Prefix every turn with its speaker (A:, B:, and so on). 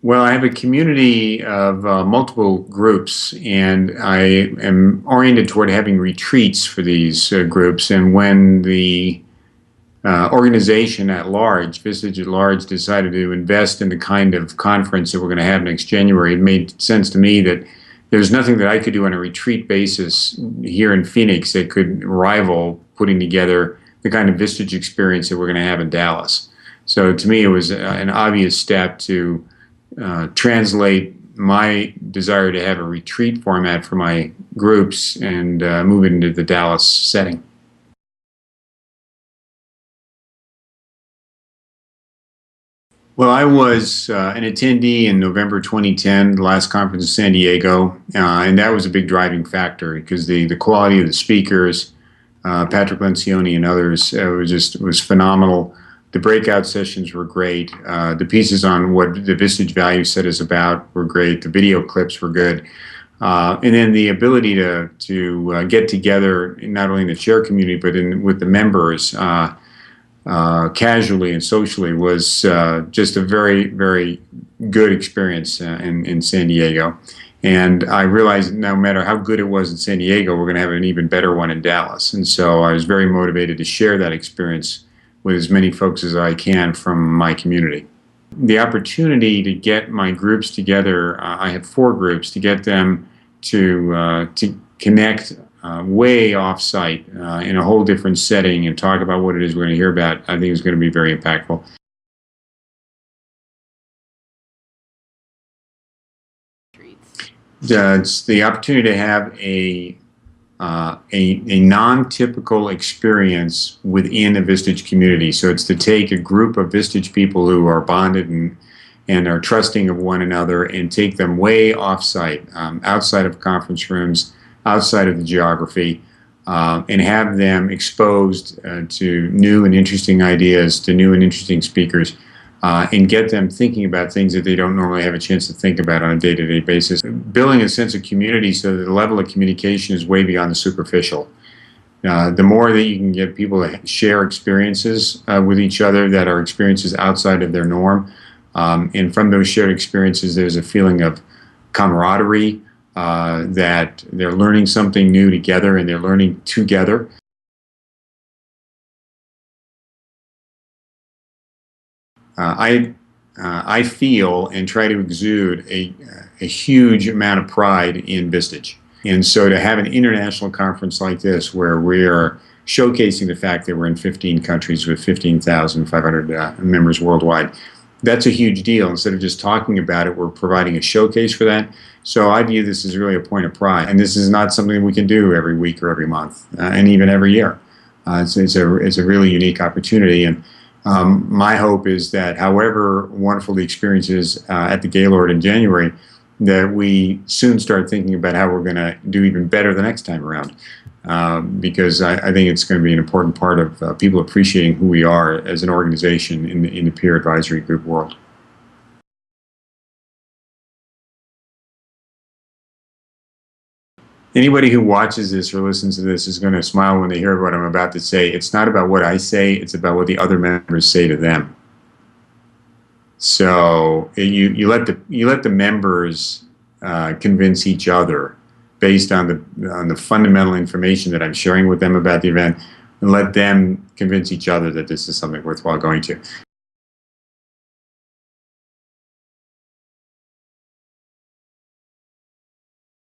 A: Well, I have a community of multiple groups, and I am oriented toward having retreats for these groups. And when the organization at large, Vistage at large, decided to invest in the kind of conference that we're going to have next January, it made sense to me that there's nothing that I could do on a retreat basis here in Phoenix that could rival putting together the kind of Vistage experience that we're going to have in Dallas. So to me, it was an obvious step to translate my desire to have a retreat format for my groups and move it into the Dallas setting. Well, I was an attendee in November 2010, the last conference in San Diego, and that was a big driving factor because the quality of the speakers, Patrick Lencioni and others, was phenomenal. The breakout sessions were great. The pieces on what the Vistage value set is about were great. The video clips were good. And then the ability to get together, not only in the chair community, but with the members casually and socially was just a very, very good experience in San Diego. And I realized no matter how good it was in San Diego, we're going to have an even better one in Dallas. And so I was very motivated to share that experience with as many folks as I can from my community. The opportunity to get my groups together, I have 4 groups, to get them to connect way off-site in a whole different setting and talk about what it is we're going to hear about, I think is going to be very impactful. It's the opportunity to have a non-typical experience within a Vistage community. So it's to take a group of Vistage people who are bonded and are trusting of one another and take them way off-site, outside of conference rooms, outside of the geography, and have them exposed to new and interesting ideas, to new and interesting speakers, and get them thinking about things that they don't normally have a chance to think about on a day-to-day basis. Building a sense of community so that the level of communication is way beyond the superficial. The more that you can get people to share experiences with each other that are experiences outside of their norm, and from those shared experiences there's a feeling of camaraderie, that they're learning something new together and they're learning together. I feel and try to exude a huge amount of pride in Vistage. And so to have an international conference like this where we are showcasing the fact that we're in 15 countries with 15,500 members worldwide, that's a huge deal. Instead of just talking about it, we're providing a showcase for that. So I view this as really a point of pride. And this is not something we can do every week or every month, and even every year. It's a really unique opportunity. And my hope is that however wonderful the experience is at the Gaylord in January, that we soon start thinking about how we're going to do even better the next time around. Because I think it's going to be an important part of people appreciating who we are as an organization in the peer advisory group world. Anybody who watches this or listens to this is going to smile when they hear what I'm about to say. It's not about what I say, it's about what the other members say to them. So you let the members convince each other based on the fundamental information that I'm sharing with them about the event, and let them convince each other that this is something worthwhile going to.